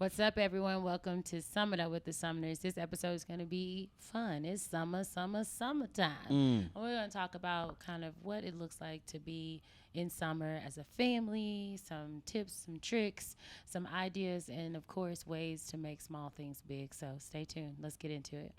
What's up, everyone? Welcome to Sum It Up with the Summoners. This episode is going to be fun. It's summertime. Mm. And we're going to talk about kind of what it looks like to be in summer as a family, some tips, some tricks, some ideas, and of course, ways to make small things big. So stay tuned. Let's get into it.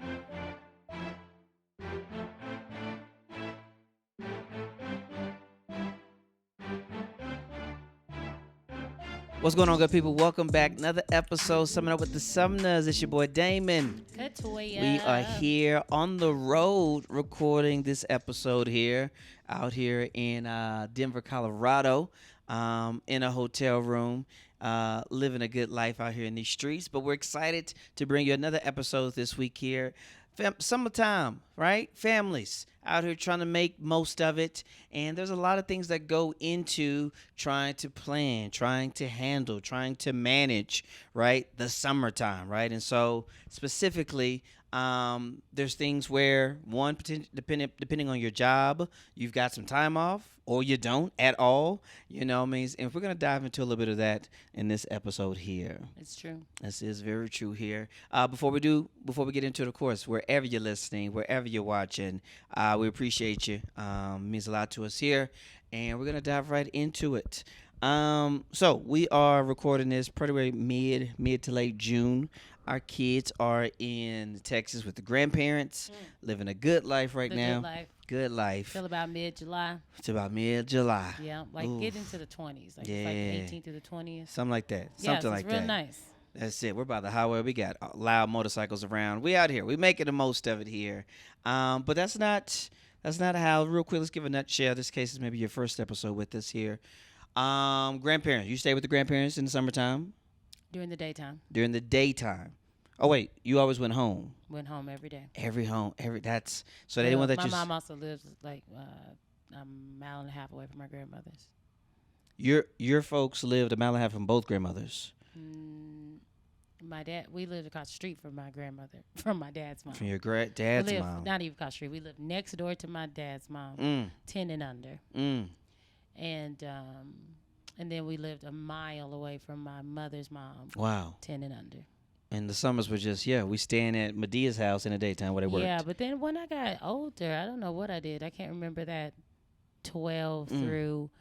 What's going on, good people? Welcome back. Another episode, Summing Up with the Summoners. It's your boy Damon. Good toy. We are here on the road recording this episode here, out here in Denver, Colorado, in a hotel room, living a good life out here in these streets. But we're excited to bring you another episode this week here. Summertime, right? Families out here trying to make most of it. And there's a lot of things that go into trying to plan, trying to handle, trying to manage, right? The summertime, right? And so specifically, there's things where one, depending on your job, you've got some time off or you don't at all. You know what I mean? And we're going to dive into a little bit of that in this episode here. It's true. This is very true here. Before we get into it, of course, wherever you're listening, wherever you're watching, we appreciate you. It means a lot to us here. And we're going to dive right into it. So we are recording this pretty mid to late June. Our kids are in Texas with the grandparents, living a good life right now. Good life. Till about mid-July. It's about mid-July. Yeah, like Oof. get into the 20s. Like Yeah. It's like 18 through the 20th. Something like that. Yes, Something like it's real that. nice. That's it. We're by the highway. We got loud motorcycles around. We out here. We making the most of it here. But that's not how. Real quick, let's give a nutshell. This case is maybe your first episode with us here. Grandparents. You stay with the grandparents in the summertime? During the daytime. During the daytime. Oh wait, you always went home. Went home every day. That's so they didn't want that. My mom also lives like a mile and a half away from my grandmother's. Your folks lived a mile and a half from both grandmothers. My dad, we lived across the street from my grandmother, from my dad's mom. From your dad's we lived, mom. Not even across the street. We lived next door to my dad's mom, 10 and under. And then we lived a mile away from my mother's mom. Wow. 10 and under. And the summers were just, we staying at Medea's house in the daytime where they worked. Yeah, but then when I got older, I don't know what I did. I can't remember that 12 through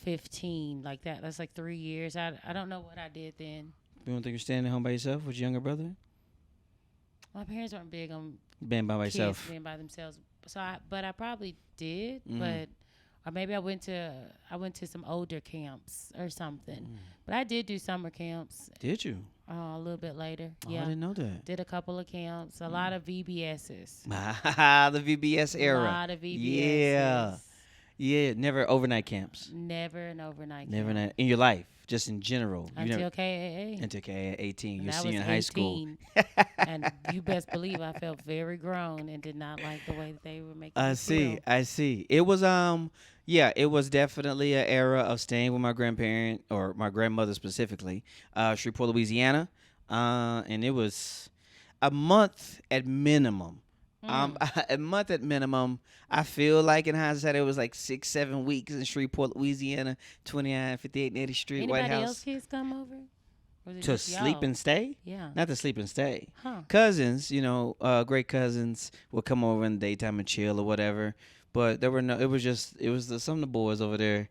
15 like that. That's like 3 years. I don't know what I did then. You don't think you're staying at home by yourself with your younger brother? My parents weren't big on Being by myself. kids being by themselves. So but I probably did, but or maybe I went to some older camps or something. But I did do summer camps. Did you? A little bit later. Oh, Yeah. I didn't know that. Did a couple of camps, a lot of VBSs. The VBS era. A lot of VBSs. Yeah. Yeah, never overnight camps. Never an overnight Never camp. in your life, just in general. You Until never, KAA. until KAA 18. And You're I senior was in high school. 18, and you best believe I felt very grown and did not like the way that they were making me feel. I see. It was it was definitely an era of staying with my grandparent or my grandmother specifically, Shreveport, Louisiana. And it was a month at minimum. A month at minimum. I feel like in hindsight it was like 6-7 weeks in Shreveport, Louisiana, 2958 Nettie Street, Anybody White House. else kids come over? Or was it To just sleep y'all? and stay? Yeah. Not to sleep and stay. Huh. Cousins, great cousins would come over in the daytime and chill or whatever. But some of the boys over there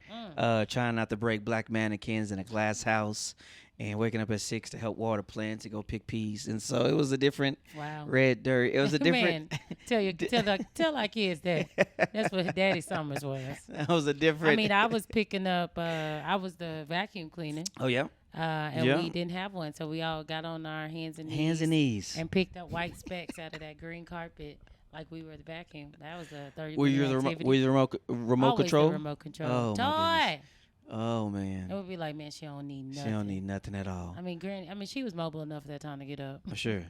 trying not to break black mannequins in a glass house and waking up at 6 to help water plants and go pick peas. And so it was a different red dirt. It was a different. Man, tell our kids that. That's what Daddy Summers was. That was a different. I mean, I was picking up, I was the vacuum cleaner. Oh, yeah? And Yeah. we didn't have one, so we all got on our hands and knees. Hands and knees. And picked up white specks out of that green carpet like we were the vacuum. That was a 30-minute Were you the remote Always control? the remote control. Oh, Toy! my goodness. Oh, It man. would be like, man, she don't need nothing. She don't need nothing at all. I mean, she was mobile enough at that time to get up. Sure.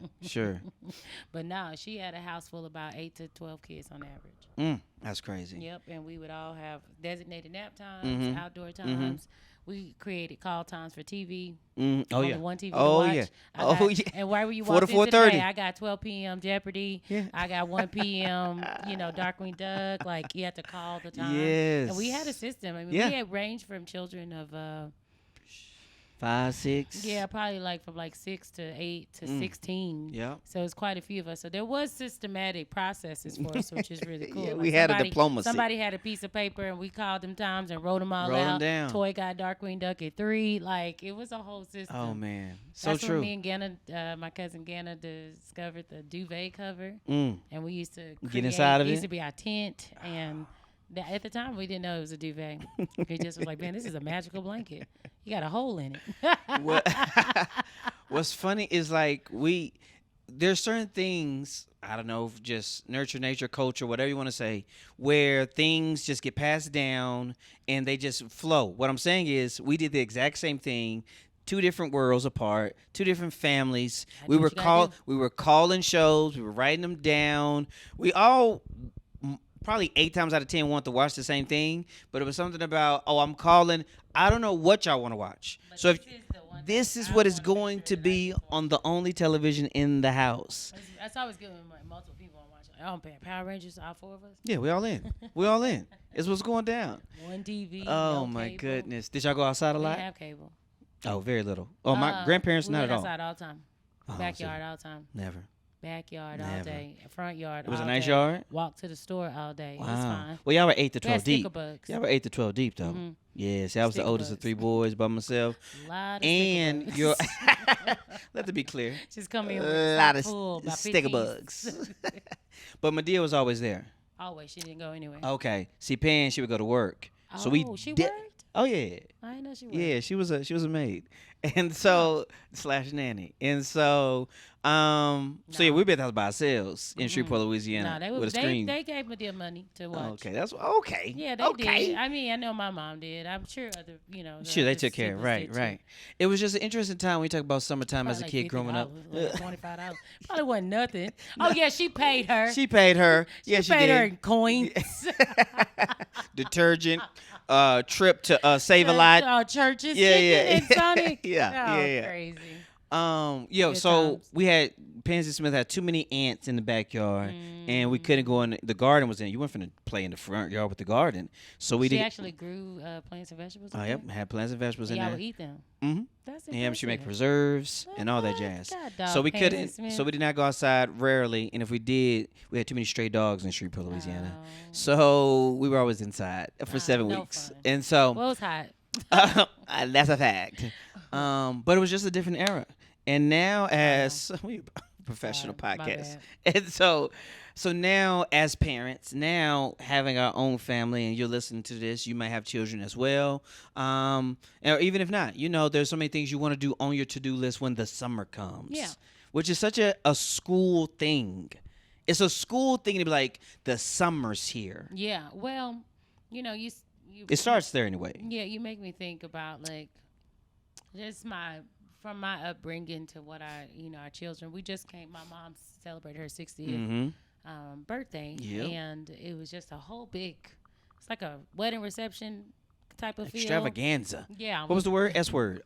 But no, she had a house full of about 8 to 12 kids on average. That's crazy. Yep, and we would all have designated nap times, outdoor times. We created call times for TV. Oh, Only yeah. one TV Oh, to watch. yeah. And where were you 4 to walking into 4:30. today? I got 12 p.m. Jeopardy. Yeah. I got 1 p.m. Darkwing Duck. Like you had to call the time. Yes. And we had a system. I mean, Yeah. we had range from children of 5, 6. Yeah, probably like from like 6 to 8 to 16. Yeah. So it's quite a few of us. So there was systematic processes for us, which is really cool. Yeah, Like we had a diplomacy. Somebody had a piece of paper, and we called them times and wrote them all Wrote 'em out. down. Toy got Darkwing Duck at 3. Like, it was a whole system. Oh man, so That's true. when me and Ganna, my cousin Ganna, discovered the duvet cover, Mm. and we used to Get inside of it. Used it? to be our tent, and at the time we didn't know it was a duvet. It just was like, man, this is a magical blanket. You got a hole in it. What What's funny is like there's certain things, I don't know, just nurture, nature, culture, whatever you want to say, where things just get passed down and they just flow. What I'm saying is we did the exact same thing. 2 different worlds apart, 2 different families. I do what you gotta do. We were calling shows, we were writing them down. We all probably 8 times out of 10 want to watch the same thing, but it was something about, I'm calling. I don't know what y'all want to watch. But So if this is the one this that is I what it's wanna make going sure to that I be get to on the only television in the house. That's always giving multiple people on watching. I don't pay Power Rangers, all 4 of us. Yeah, we all in. We all in. It's what's going down. One TV. Oh no my cable. goodness. Did y'all go outside a We lot? didn't have cable. Oh, very little. Oh, my grandparents we not went at all. outside all the time. Oh, Backyard see, all the time. never. Backyard all Never. day. Front yard. It was a all nice day. yard. Walk to the store all day. It was Wow. fine. Well, y'all were 8 to We had 12 deep. sticker bugs. Y'all were 8 to 12 deep though. Mhm. Yeah, see, I was the Sticker oldest of bugs. 3 boys by myself. Lot of And sticker your bugs. let that be clear. Just come in A with a lot sack of full, about sticker 15. bugs. But Medea was always there. Always. She didn't go anywhere. Okay. See, Pan, she would go to work. So we she di- worked? Oh yeah. I didn't know she worked. Yeah, she was a maid. And so / nanny. And so so yeah, No. we been out by ourselves in Shreveport, Louisiana No, they with were a screen. they gave me their money to watch. Okay, that's okay. Yeah, they okay. did. I mean, I know my mom did. I'm sure other, the Sure, they other took care. siblings Right, did too. right. It was just an interesting time when you talk about summertime Probably as a like kid growing up. $50, like $25. Probably wasn't nothing. Oh yeah, she paid her. She paid her. Yeah, she paid did. her in coins. Detergent, trip to Save a Lot. Churches. Yeah, chicken yeah. and Sonic. Yeah, Oh, yeah. Crazy. Yo, Good so times. we had Pansy Smith had too many ants in the backyard, and we couldn't go in. The garden was in. You weren't finna play in the front yard with the garden, so we She did. actually grew plants and vegetables. Oh, in yep, there? had plants and vegetables And in y'all there. would eat them. Mm-hmm. That's And she make impressive. preserves and all that What? jazz. God, dog, So we Pansy couldn't. Smith. So we did not go outside rarely, and if we did, we had too many stray dogs in Shreveport, Louisiana. Oh. So we were always inside for 7 no weeks, fun. and so Well, it was hot. that's a fact. But it was just a different era. And now, as we professional Sorry, my podcast, bad. and so now as parents, now having our own family, and you're listening to this, you might have children as well, or even if not, there's so many things you want to do on your to-do list when the summer comes. Yeah. Which is such a school thing. It's a school thing to be like, the summer's here. Yeah. Well, you It starts there anyway. Yeah, you make me think about like just from my upbringing to what our children. We just my mom celebrated her 60th Mm-hmm. birthday, Yep. and it was just a whole big. It's like a wedding reception type of feel. Extravaganza. Yeah. What was the word? S word.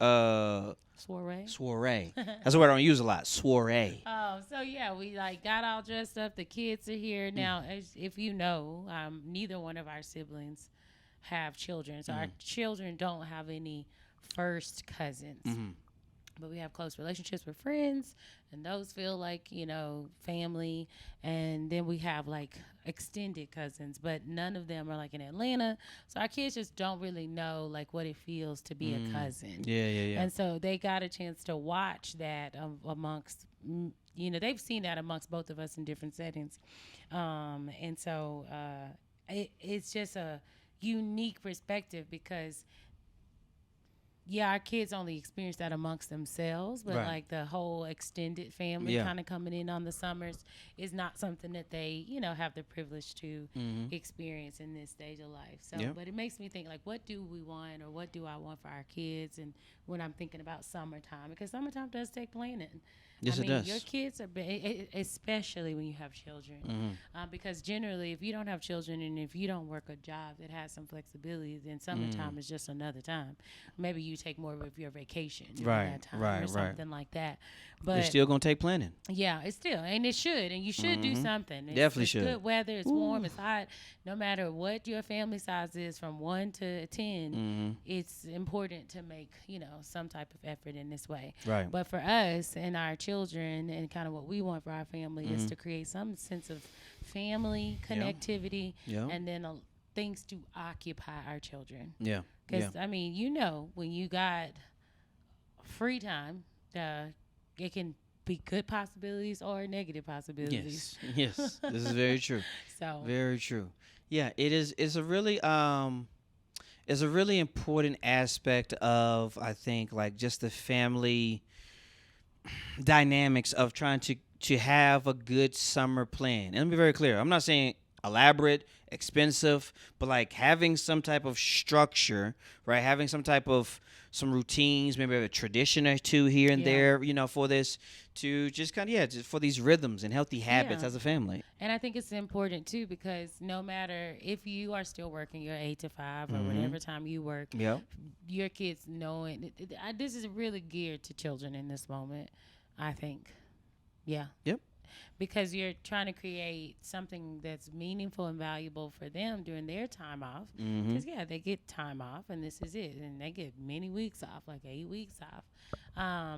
Soiree. Soiree. That's a word I don't use a lot. Soiree. Oh, so yeah, we like got all dressed up. The kids are here now. If you know, neither one of our siblings have children, so our children don't have any first cousins. Mhm. But we have close relationships with friends, and those feel like family. And then we have like extended cousins, but none of them are like in Atlanta. So our kids just don't really know like what it feels to be a cousin. Yeah. And so they got a chance to watch that amongst, they've seen that amongst both of us in different settings. And so it's just a unique perspective because, yeah, our kids only experience that amongst themselves, but Right. like the whole extended family Yeah. kind of coming in on the summers is not something that they, have the privilege to experience in this stage of life. So, Yep. but it makes me think like, what do we want or what do I want for our kids? And when I'm thinking about summertime, because summertime does take planning. Yes, I mean, it does. your kids are, especially when you have children, because generally, if you don't have children and if you don't work a job that has some flexibility, then summertime is just another time. Maybe you you take more of your vacation during Right, that time right, or right. something like that. You're But still gonna take planning. yeah, it's still, and it should, and you should do something. Definitely it's should. good weather, it's warm, it's hot. No matter what your family size is, from 1 to 10, it's important to make some type of effort in this way. Right. But for us and our children, and kind of what we want for our family is to create some sense of family connectivity, Yeah. and then things to occupy our children. Yeah. Because I mean, when you got free time, it can be good possibilities or negative possibilities. Yes. Yes. This is very true. So Very true. Yeah, it is. It's a really important aspect of, I think, like just the family dynamics of trying to have a good summer plan. And let me be very clear. I'm not saying elaborate, expensive, but like having some type of structure, right? Having some routines, maybe a tradition or two here and there, for this, to just kind of, just for these rhythms and healthy habits as a family. And I think it's important too, because no matter if you are still working your 8 to 5 or whatever time you work, your kids knowing this is really geared to children in this moment, I think. Yeah. Yep. Because you're trying to create something that's meaningful and valuable for them during their time off. Because, they get time off, and this is it. And they get many weeks off, like 8 weeks off.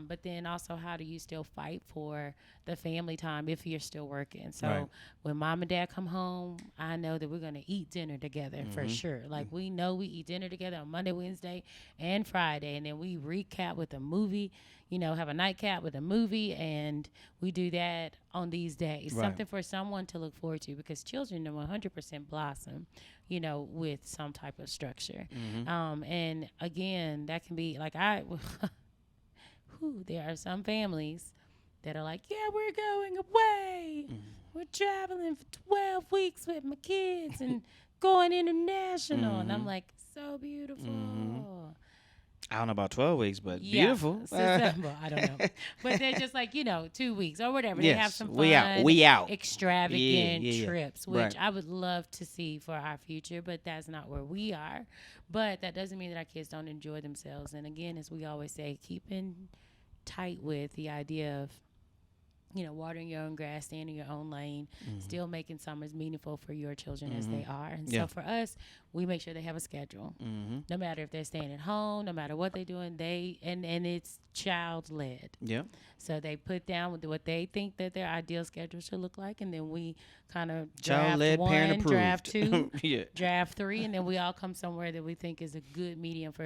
But then also, how do you still fight for the family time if you're still working? So when mom and dad come home, I know that we're going to eat dinner together for sure. Like, we know we eat dinner together on Monday, Wednesday, and Friday. And then we recap with a movie, have a nightcap with a movie, and we do that on these days. Right. Something for someone to look forward to, because children 100% blossom, with some type of structure. And again, that can be like there are some families that are like, yeah, we're going away. We're traveling for 12 weeks with my kids and going international. And I'm like, so beautiful. I don't know about 12 weeks, but beautiful. Well, I don't know. But they're just like, 2 weeks or whatever. Yes, They have some fun, we out. extravagant trips, which Right. I would love to see for our future, but that's not where we are. But that doesn't mean that our kids don't enjoy themselves. And again, as we always say, keeping tight with the idea of watering your own grass, staying in your own lane, still making summers meaningful for your children as they are. And so for us, we make sure they have a schedule. No matter if they're staying at home, no matter what they're doing, and it's child-led. Yeah. So they put down what they think that their ideal schedule should look like, and then we kind of draft Child-led, 1, parent approved. draft 2, Yeah. draft 3, and then we all come somewhere that we think is a good medium for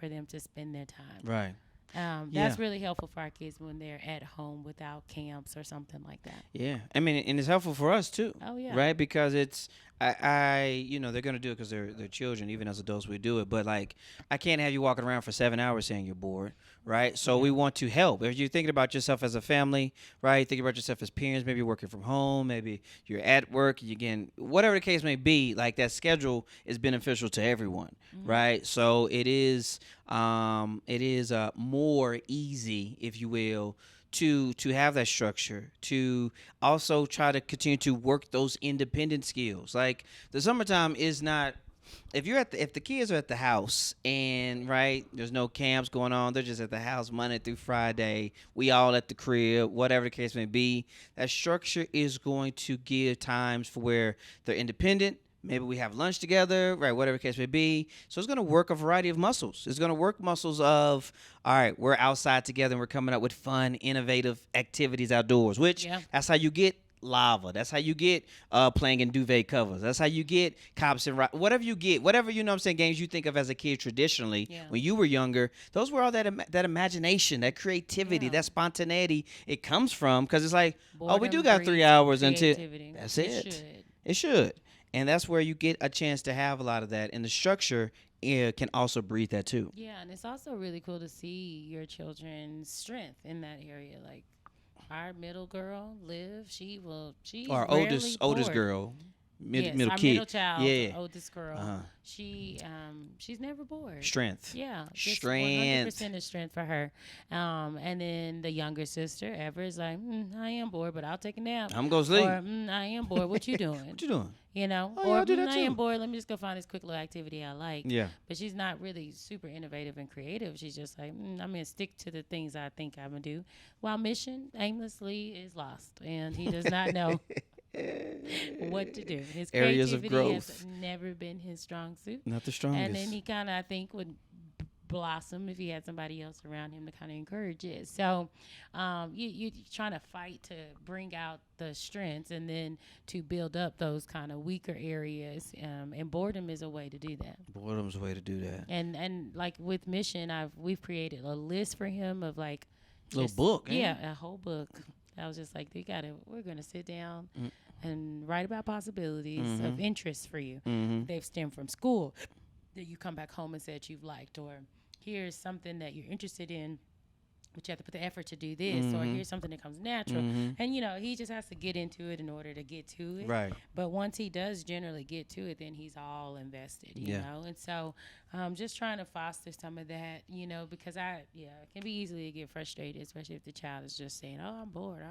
them to spend their time. Right. That's really helpful for our kids when they're at home without camps or something like that. Yeah, I mean, and it's helpful for us too. Oh, yeah. Right, because it's they're gonna do it because they're children. Even as adults, we do it. But like, I can't have you walking around for 7 hours saying you're bored, right? So we want to help. If you're thinking about yourself as a family, right? Thinking about yourself as parents. Maybe you're working from home. Maybe you're at work. You again, whatever the case may be. Like, that schedule is beneficial to everyone, right? So it is more easy, if you will, to have that structure, to also try to continue to work those independent skills. Like, the summertime is not, if the kids are at the house and there's no camps going on, they're just at the house Monday through Friday, we all at the crib, whatever the case may be, that structure is going to give times for where they're independent. Maybe we have lunch together, right? Whatever the case may be. So it's going to work a variety of muscles. It's going to work muscles of, all right, we're outside together and we're coming up with fun, innovative activities outdoors, which that's how you get lava. That's how you get playing in duvet covers. That's how you get cops and whatever you get, whatever, games you think of as a kid traditionally when you were younger. Those were all that imagination, that creativity, that spontaneity. It comes from, because it's like, we do got 3 hours until that's it. It should. And that's where you get a chance to have a lot of that. And the structure can also breed that too. Yeah, and it's also really cool to see your children's strength in that area. Like, our middle girl, Liv, she our oldest girl. Yes, middle our kid. middle child, Yeah. oldest girl. Uh-huh. She's never bored. Strength. Yeah, just Strength. 100% of strength for her. And then the younger sister, Ever, is like, I am bored, but I'll take a nap. I'm gonna sleep. Or, I am bored. What you doing? What you doing? You know? Oh, yeah, Or, I'll do that I am too. bored. Let me just go find this quick little activity I like. Yeah. But she's not really super innovative and creative. She's just like, I'm going to stick to the things I think I'm going to do. While Mission aimlessly is lost, and he does not know what to do. His Areas of creativity has growth. never been his strong suit. Not the strongest. And then he kind of, I think, would blossom if he had somebody else around him to kind of encourage it. So you're trying to fight to bring out the strengths and then to build up those kind of weaker areas. And boredom is a way to do that. Boredom's a way to do that. And like with Mission, we've created a list for him of like Little book. yeah, a whole book. I was just like, we're gonna sit down and write about possibilities of interest for you. Mm-hmm. They've stemmed from school that you come back home and said you've liked, or here's something that you're interested in, but you have to put the effort to do this, or here's something that comes natural. And he just has to get into it in order to get to it. Right. But once he does generally get to it, then he's all invested, you know. And so just trying to foster some of that, because it can be easy to get frustrated, especially if the child is just saying, oh, I'm bored.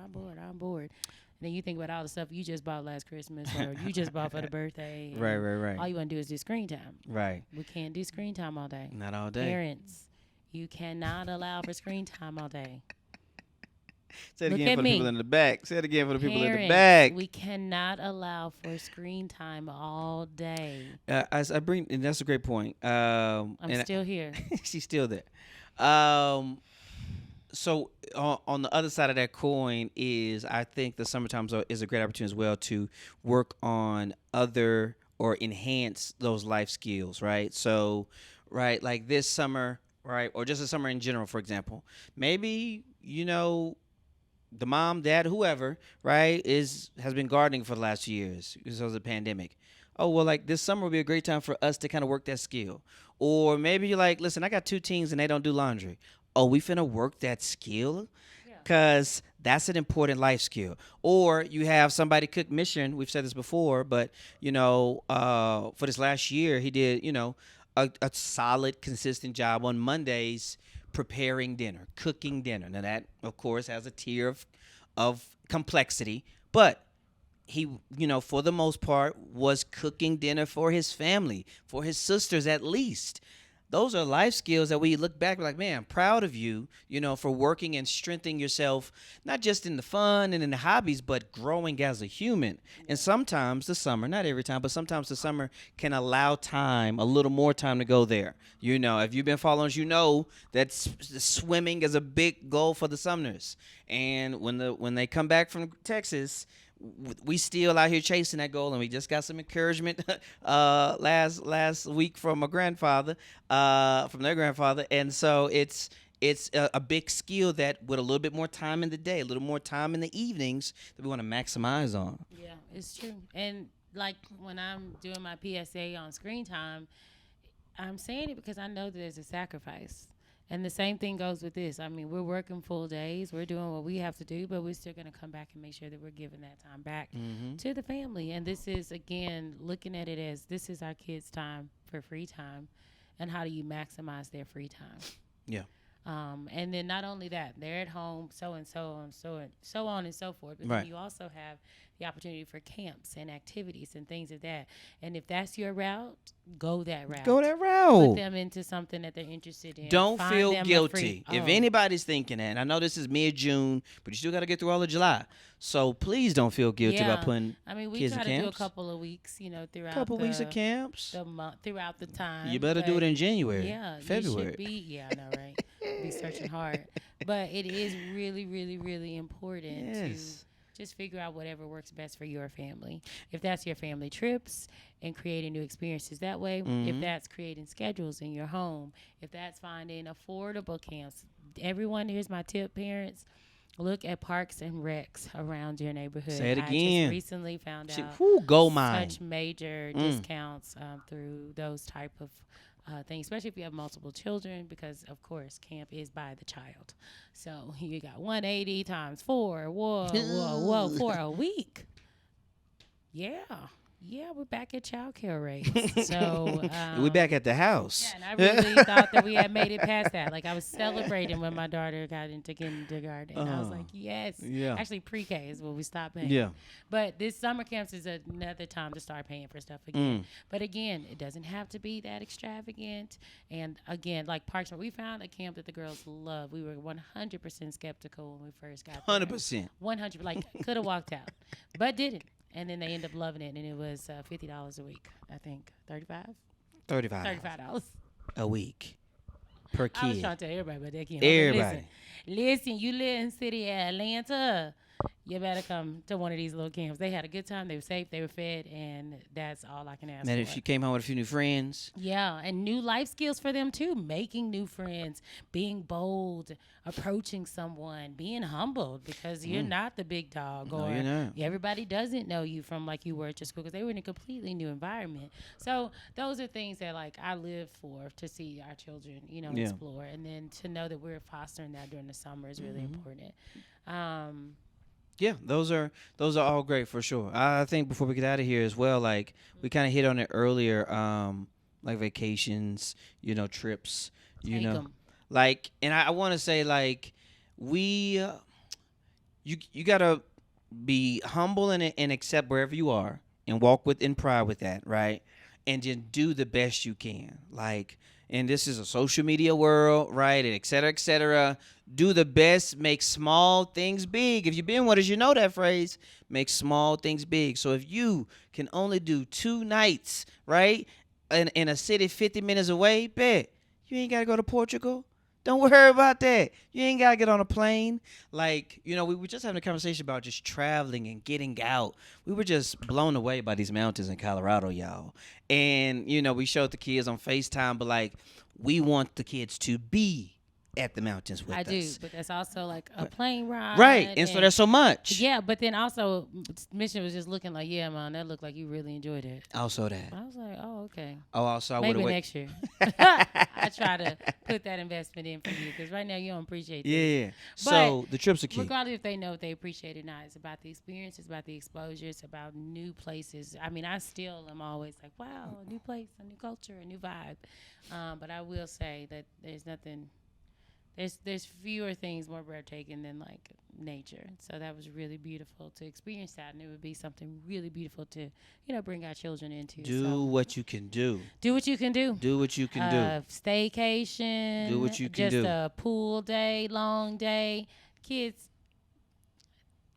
And then you think about all the stuff you just bought last Christmas or you just bought for the birthday. Right. All you want to do is do screen time. Right. We can't do screen time all day. Not all day. Parents, you cannot allow for screen time all day. Say it Look again at for the me. people in the back. Say it again for the people in the Parents, back. we cannot allow for screen time all day. I bring, and that's a great point. I'm still here. She's still there. So on the other side of that coin is, I think the summertime is a great opportunity as well to work on other or enhance those life skills, right? So, right, like this summer, right, or just a summer in general, for example, maybe the mom, dad, whoever, right, has been gardening for the last few years because of the pandemic. Oh, well, like this summer would be a great time for us to kind of work that skill. Or maybe you're like, listen, I got 2 teens and they don't do laundry. Oh, we finna work that skill? Because that's an important life skill. Or you have somebody cook Mission. We've said this before, but, for this last year, he did, a solid, consistent job on Mondays preparing dinner, cooking dinner. Now that, of course, has a tier of complexity, but he, for the most part, was cooking dinner for his family, for his sisters at least. Those are life skills that we look back, we're like, man, I'm proud of you, for working and strengthening yourself, not just in the fun and in the hobbies, but growing as a human. And sometimes the summer, not every time, but sometimes the summer can allow time, a little more time to go there. If you've been following us, that swimming is a big goal for the Sumners. And when they come back from Texas, we still out here chasing that goal, and we just got some encouragement last week from their grandfather, and so it's a big skill that with a little bit more time in the day, a little more time in the evenings that we want to maximize on. Yeah, it's true. And like when I'm doing my PSA on screen time, I'm saying it because I know that there's a sacrifice. And the same thing goes with this. I mean, we're working full days. We're doing what we have to do, but we're still going to come back and make sure that we're giving that time back to the family. And this is, again, looking at it as this is our kids' time for free time. And how do you maximize their free time? Yeah. And then not only that, they're at home, so on and so forth. But Right. then you also have the opportunity for camps and activities and things of that. And if that's your route, go that route. Go that route. Put them into something that they're interested in. Don't Find feel them a guilty. free- If Oh. anybody's thinking that, and I know this is mid-June, but you still got to get through all of July. So please don't feel guilty about putting I mean, we kids try in to do a camps. couple of weeks, throughout a couple the, weeks of camps. the month, throughout the time. You better do but it in January, Yeah, February. You should be. Yeah, I know, right? Be searching hard, but it is really, really, really important to Yes. just figure out whatever works best for your family. If that's your family trips and creating new experiences that way, if that's creating schedules in your home, if that's finding affordable camps. Everyone, here's my tip, parents. Look at parks and recs around your neighborhood. Say it I again. just recently found out Go mine. such major discounts through those type of things, especially if you have multiple children, because of course camp is by the child. So you got 180 times 4. Whoa, for a week. Yeah. Yeah, we're back at childcare rates. So we back at the yeah, house. and I really thought that we had made it past that. Like I was celebrating when my daughter got into kindergarten. I was Oh, like, yes. yeah. Actually, pre-K is when we stopped paying. Yeah. But this summer camps is another time to start paying for stuff again. Mm. But again, it doesn't have to be that extravagant. And again, like Parks, we found a camp that the girls love. We were 100% skeptical when we first got there. 100%. 100, like could have walked out, but didn't. And then they end up loving it, and it was $50 a week. I think 35, $35 $35. a week per I was kid. trying to tell everybody, but they can't. Everybody. Listen, you live in city Atlanta, you better come to one of these little camps. They had a good time. They were safe. They were fed, and that's all I can ask Man, for. if you came home with a few new friends, Yeah, and new life skills for them too. Making new friends, being bold, approaching someone, being humbled because you're not the big dog, No, or you're not. everybody doesn't know you from like you were at your school because they were in a completely new environment. So those are things that like I live for, to see our children, Yeah. explore, and then to know that we're fostering that during the summer is really important. yeah, those are all great for sure. I think before we get out of here as well, like we kind of hit on it earlier, like vacations, trips, Take 'em. like, and I want to say like we, you gotta be humble and accept wherever you are and walk in pride with that, right? And just do the best you can, like. And this is a social media world, right? And et cetera, et cetera. Do the best, make small things big. If you've been with us, you know that phrase. Make small things big. So if you can only do 2 nights, right, in a city 50 minutes away, bet you ain't got to go to Portugal. Don't worry about that. You ain't got to get on a plane. Like, we were just having a conversation about just traveling and getting out. We were just blown away by these mountains in Colorado, y'all. And, we showed the kids on FaceTime, but, like, we want the kids to be at the mountains with I us. do, but that's also like a plane ride. Right. And so there's so much. Yeah, but then also Mission was just looking like, yeah, man, that looked like you really enjoyed it. Also that. I was like, oh, okay. Oh, also I would Maybe have next year. I try to put that investment in for you because right now you don't appreciate this. Yeah. But So the trips are key. regardless if they know if they appreciate it or not, it's about the experience, it's about the exposure, it's about new places. I mean, I still am always like, wow, a new place, a new culture, a new vibe. But I will say that there's nothing. There's fewer things more breathtaking than like nature. So that was really beautiful to experience that, and it would be something really beautiful to bring our children into. Do So what you can do. do what you can do. Do what you can do. Staycation. Do what you can just do. a pool day, long day. Kids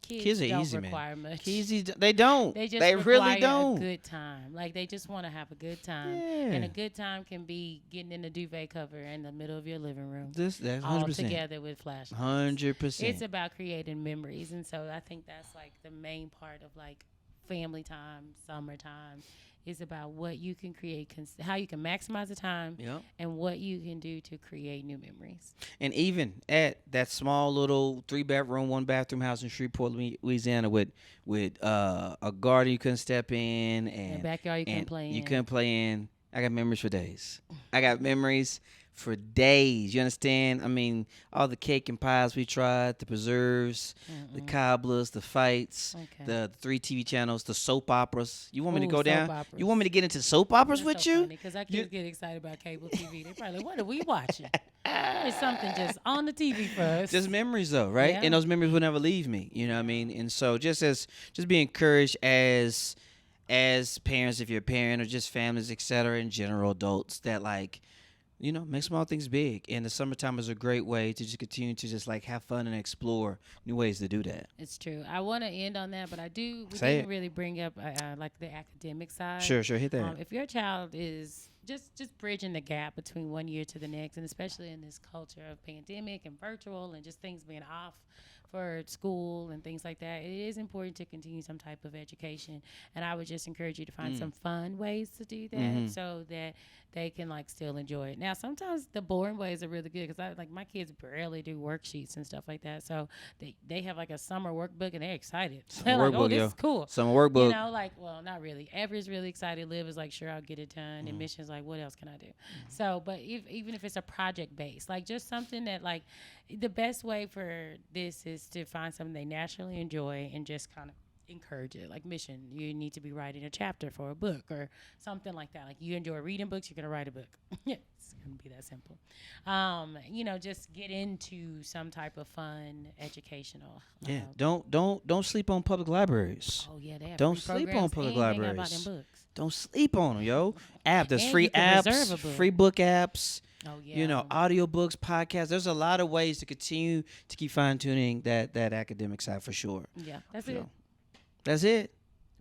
Kids are don't easy, man. require much. Easy. They don't. They just They really require don't. a good time. Like they just want to have a good time, Yeah. and a good time can be getting in the duvet cover in the middle of your living room, That's all 100%. together with flashlights. 100%. It's about creating memories, and so I think that's like the main part of like family time, summertime. Is about what you can create, how you can maximize the time, Yep. and what you can do to create new memories. And even at that small little 3-bedroom, 1-bathroom house in Shreveport, Louisiana, with a garden you couldn't step in, In the and backyard you can and play in. you couldn't play in. I got memories for days. I got memories for days. You understand? I mean, all the cake and pies we tried, the preserves, the cobblers, the fights, Okay. the 3 TV channels, the soap operas. You want me to Ooh, go soap down? operas. You want me to get into soap operas with you? Because our kids get excited about cable TV. They're probably like, what are we watching? There's something just on the TV for us. Just memories though, right? Yeah. And those memories will never leave me. You know what I mean? And so just be encouraged as parents, if you're a parent, or just families, etc., in general, adults, that like, make small things big. And the summertime is a great way to just continue to just like have fun and explore new ways to do that. It's true. I want to end on that, but we Say didn't it. really bring up like the academic side. Sure, hit that. If your child is just bridging the gap between one year to the next, and especially in this culture of pandemic and virtual and just things being off for school and things like that, it is important to continue some type of education. And I would just encourage you to find some fun ways to do that so that they can like still enjoy it. Now, sometimes the boring ways are really good because my kids barely do worksheets and stuff like that. So they have like a summer workbook and they're excited. They're like, oh, this is cool. Summer workbook. Well, not really. Everett's really excited. Liv is like, sure, I'll get it done. And Mission's like, what else can I do? So, but even if it's a project based, like just something that like the best way for this is to find something they naturally enjoy and just kind of encourage it. Like mission, you need to be writing a chapter for a book or something like that. Like you enjoy reading books, you're gonna write a book. Yeah, it's gonna be that simple. Just get into some type of fun, educational. Yeah, don't sleep on public libraries. Oh yeah, they have Don't free sleep on programs public and they got about libraries. them books. Don't sleep on them, yo. There's And free you can reserve a apps, book. free book apps. Oh yeah. Audiobooks, podcasts. There's a lot of ways to continue to keep fine tuning that academic side for sure. Yeah, that's So, it. That's it.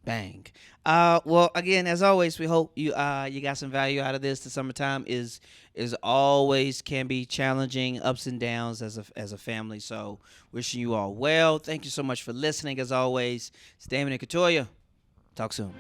Bang. Well, again, as always, we hope you got some value out of this. The summertime is always can be challenging, ups and downs as a family. So, wishing you all well. Thank you so much for listening. As always, it's Damon and Katoya. Talk soon.